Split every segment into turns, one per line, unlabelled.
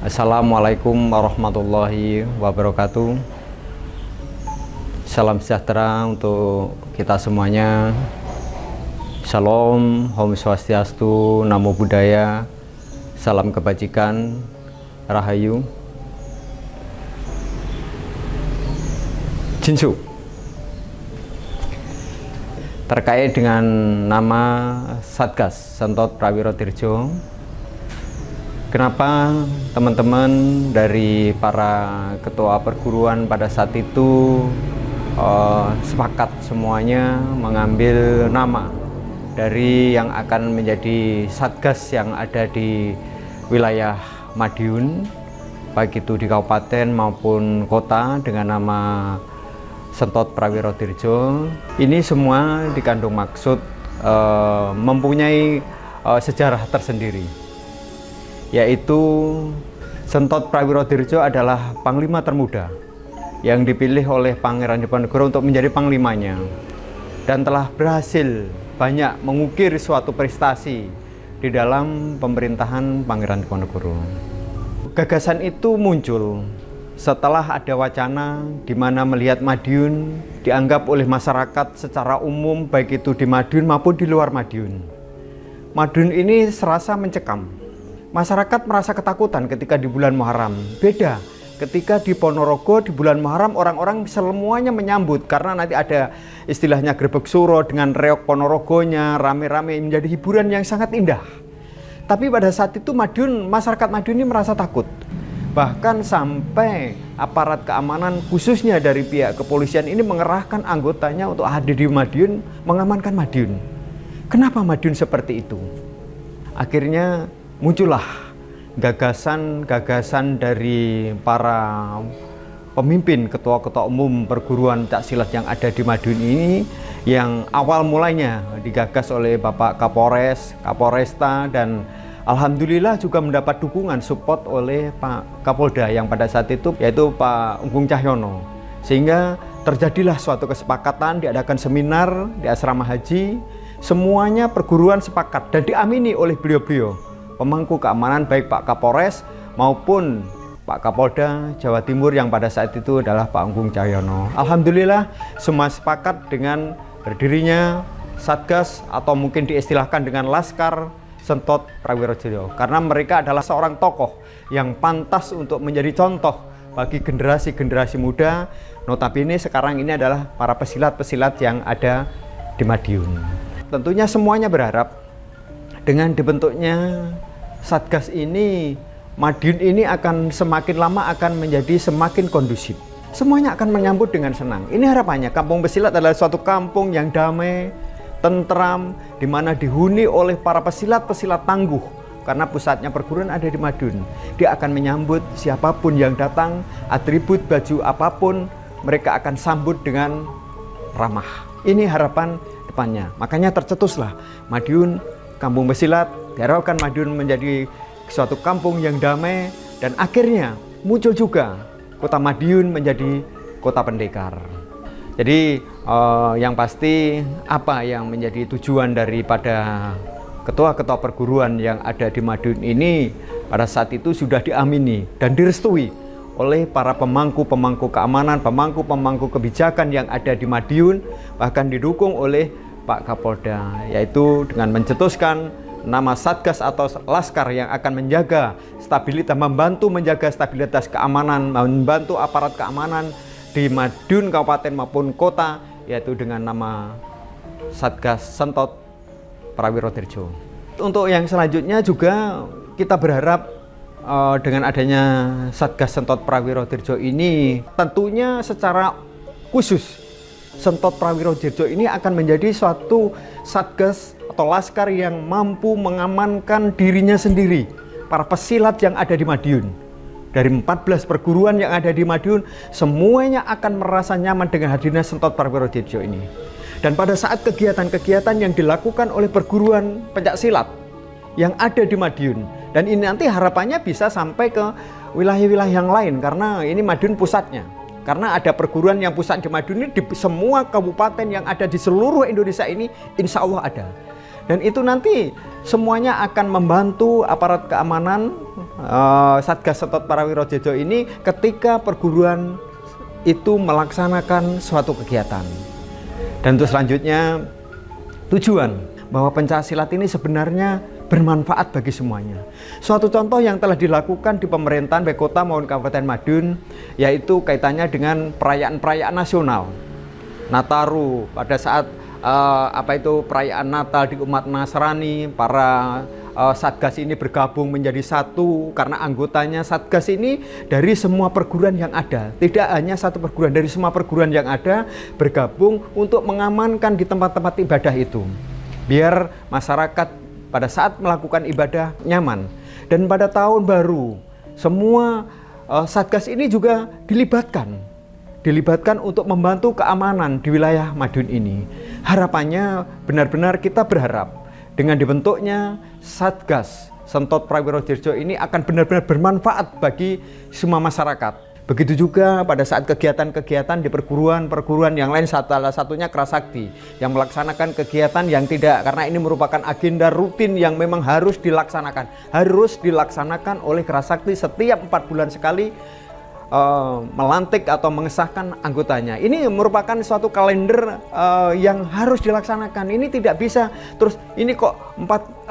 Assalamualaikum warahmatullahi wabarakatuh. Salam sejahtera untuk kita semuanya. Shalom, Om Swastiastu, Namo Buddhaya, salam kebajikan, Rahayu. Jinsu. Terkait dengan nama Satgas Sentot Prawiro Dirjo, kenapa teman-teman dari para ketua perguruan pada saat itu sepakat semuanya mengambil nama dari yang akan menjadi Satgas yang ada di wilayah Madiun, baik itu di kabupaten maupun kota, dengan nama Sentot Prawiro Dirjo. Ini semua dikandung maksud mempunyai sejarah tersendiri, yaitu Sentot Prawiro Dirjo adalah panglima termuda yang dipilih oleh Pangeran Diponegoro untuk menjadi panglimanya, dan telah berhasil banyak mengukir suatu prestasi di dalam pemerintahan Pangeran Diponegoro. Gagasan itu muncul setelah ada wacana di mana melihat Madiun dianggap oleh masyarakat secara umum, baik itu di Madiun maupun di luar Madiun. Madiun ini serasa mencekam. Masyarakat merasa ketakutan ketika di bulan Muharram. Beda ketika di Ponorogo di bulan Muharram, orang-orang semuanya menyambut karena nanti ada istilahnya grebek suro dengan reok Ponorogonya, rame-rame, menjadi hiburan yang sangat indah. Tapi pada saat itu masyarakat Madiun ini merasa takut. Bahkan sampai aparat keamanan khususnya dari pihak kepolisian ini mengerahkan anggotanya untuk hadir di Madiun, mengamankan Madiun. Kenapa Madiun seperti itu? Akhirnya muncullah gagasan-gagasan dari para pemimpin ketua-ketua umum perguruan pencaksilat yang ada di Madiun ini, yang awal mulanya digagas oleh Bapak Kapolres, Kapolresta, dan alhamdulillah juga mendapat dukungan support oleh Pak Kapolda yang pada saat itu yaitu Pak Unggung Cahyono. Sehingga terjadilah suatu kesepakatan, diadakan seminar di asrama haji. Semuanya perguruan sepakat dan diamini oleh beliau-beliau pemangku keamanan, baik Pak Kapolres maupun Pak Kapolda Jawa Timur yang pada saat itu adalah Pak Unggung Cahyono. Alhamdulillah semua sepakat dengan berdirinya Satgas, atau mungkin diistilahkan dengan Laskar Sentot Prawiro Dirjo, karena mereka adalah seorang tokoh yang pantas untuk menjadi contoh bagi generasi-generasi muda. Notabene sekarang ini adalah para pesilat-pesilat yang ada di Madiun. Tentunya semuanya berharap dengan dibentuknya Satgas ini, Madiun ini akan semakin lama akan menjadi semakin kondusif. Semuanya akan menyambut dengan senang. Ini harapannya, kampung pesilat adalah suatu kampung yang damai, tentram, di mana dihuni oleh para pesilat-pesilat tangguh, karena pusatnya perguruan ada di Madiun. Dia akan menyambut siapapun yang datang, atribut baju apapun mereka akan sambut dengan ramah. Ini harapan depannya. Makanya tercetuslah Madiun, kampung pesilat, diharapkan Madiun menjadi suatu kampung yang damai, dan akhirnya muncul juga kota Madiun menjadi kota pendekar. Jadi yang pasti apa yang menjadi tujuan daripada ketua-ketua perguruan yang ada di Madiun ini pada saat itu sudah diamini dan direstui oleh para pemangku-pemangku keamanan, pemangku-pemangku kebijakan yang ada di Madiun, bahkan didukung oleh Pak Kapolda, yaitu dengan mencetuskan nama Satgas atau Laskar yang akan menjaga stabilitas, membantu menjaga stabilitas keamanan, membantu aparat keamanan di Madiun kabupaten maupun kota, yaitu dengan nama Satgas Sentot Prawiro Dirjo. Untuk yang selanjutnya juga kita berharap dengan adanya Satgas Sentot Prawiro Dirjo ini, tentunya secara khusus Sentot Prawiro Dirjo ini akan menjadi suatu Satgas atau Laskar yang mampu mengamankan dirinya sendiri, para pesilat yang ada di Madiun. Dari 14 perguruan yang ada di Madiun, semuanya akan merasa nyaman dengan hadirnya Sentot Prawiro Dirjo ini. Dan pada saat kegiatan-kegiatan yang dilakukan oleh perguruan pencaksilat yang ada di Madiun, dan ini nanti harapannya bisa sampai ke wilayah-wilayah yang lain, karena ini Madiun pusatnya. Karena ada perguruan yang pusat di Madiun ini, di semua kabupaten yang ada di seluruh Indonesia ini, insya Allah ada. Dan itu nanti semuanya akan membantu aparat keamanan Satgas Sentot Prawirodirjo ini ketika perguruan itu melaksanakan suatu kegiatan. Dan untuk selanjutnya tujuan bahwa pencaksilat ini sebenarnya bermanfaat bagi semuanya. Suatu contoh yang telah dilakukan di pemerintahan baik kota maupun Kabupaten Madiun, yaitu kaitannya dengan perayaan-perayaan nasional. Nataru pada saat perayaan Natal di umat Nasrani, para Satgas ini bergabung menjadi satu karena anggotanya Satgas ini dari semua perguruan yang ada. Tidak hanya satu perguruan, dari semua perguruan yang ada bergabung untuk mengamankan di tempat-tempat ibadah itu. Biar masyarakat pada saat melakukan ibadah nyaman. Dan pada tahun baru semua Satgas ini juga dilibatkan untuk membantu keamanan di wilayah Madiun ini. Harapannya benar-benar kita berharap dengan dibentuknya Satgas Sentot Prawirodirjo ini akan benar-benar bermanfaat bagi semua masyarakat. Begitu juga pada saat kegiatan-kegiatan di perguruan yang lain, salah satunya Kerasakti yang melaksanakan kegiatan yang tidak, karena ini merupakan agenda rutin yang memang harus dilaksanakan oleh Kerasakti setiap 4 bulan sekali, melantik atau mengesahkan anggotanya. Ini merupakan suatu kalender yang harus dilaksanakan. Ini tidak bisa terus ini kok 4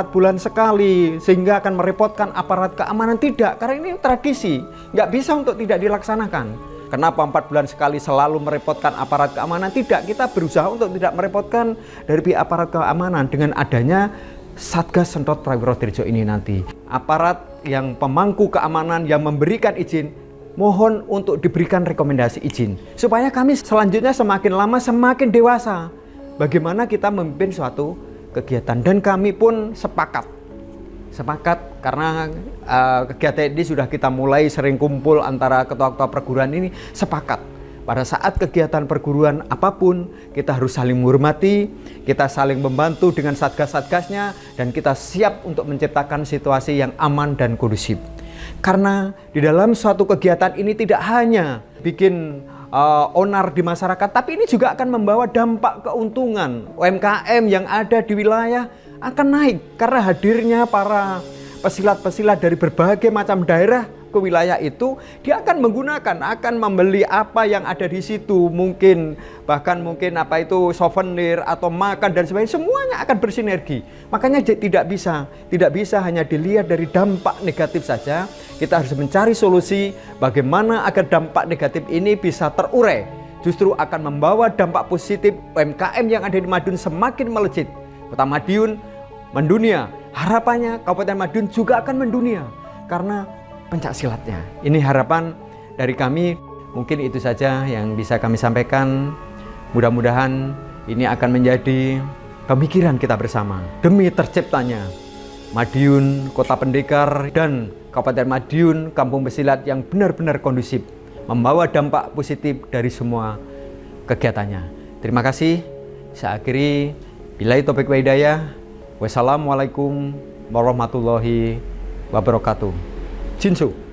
bulan sekali sehingga akan merepotkan aparat keamanan. Tidak, karena ini tradisi, nggak bisa untuk tidak dilaksanakan. Kenapa 4 bulan sekali selalu merepotkan aparat keamanan? Tidak, kita berusaha untuk tidak merepotkan dari pihak aparat keamanan dengan adanya Satgas Sentot Prawirodirjo ini nanti. Aparat yang pemangku keamanan yang memberikan izin, mohon untuk diberikan rekomendasi izin supaya kami selanjutnya semakin lama semakin dewasa bagaimana kita memimpin suatu kegiatan. Dan kami pun sepakat karena kegiatan ini sudah kita mulai sering kumpul antara ketua-ketua perguruan ini, sepakat pada saat kegiatan perguruan apapun kita harus saling menghormati, kita saling membantu dengan satgas-satgasnya, dan kita siap untuk menciptakan situasi yang aman dan kondusif. Karena di dalam suatu kegiatan ini tidak hanya bikin onar di masyarakat, tapi ini juga akan membawa dampak keuntungan. UMKM yang ada di wilayah akan naik karena hadirnya para pesilat-pesilat dari berbagai macam daerah ke wilayah itu. Dia akan membeli apa yang ada di situ, bahkan mungkin souvenir atau makan dan sebagainya, semuanya akan bersinergi. Makanya tidak bisa hanya dilihat dari dampak negatif saja. Kita harus mencari solusi bagaimana agar dampak negatif ini bisa terurai, justru akan membawa dampak positif. UMKM yang ada di Madiun semakin melejit, Kota Madiun mendunia. Harapannya Kabupaten Madiun juga akan mendunia karena pencaksilatnya. Ini harapan dari kami. Mungkin itu saja yang bisa kami sampaikan. Mudah-mudahan ini akan menjadi pemikiran kita bersama demi terciptanya Madiun, Kota Pendekar, dan Kabupaten Madiun, Kampung Pesilat yang benar-benar kondusif, membawa dampak positif dari semua kegiatannya. Terima kasih. Saya akhiri. Billahi taufiq wa hidayah. Wassalamualaikum warahmatullahi wabarakatuh. Jinsu.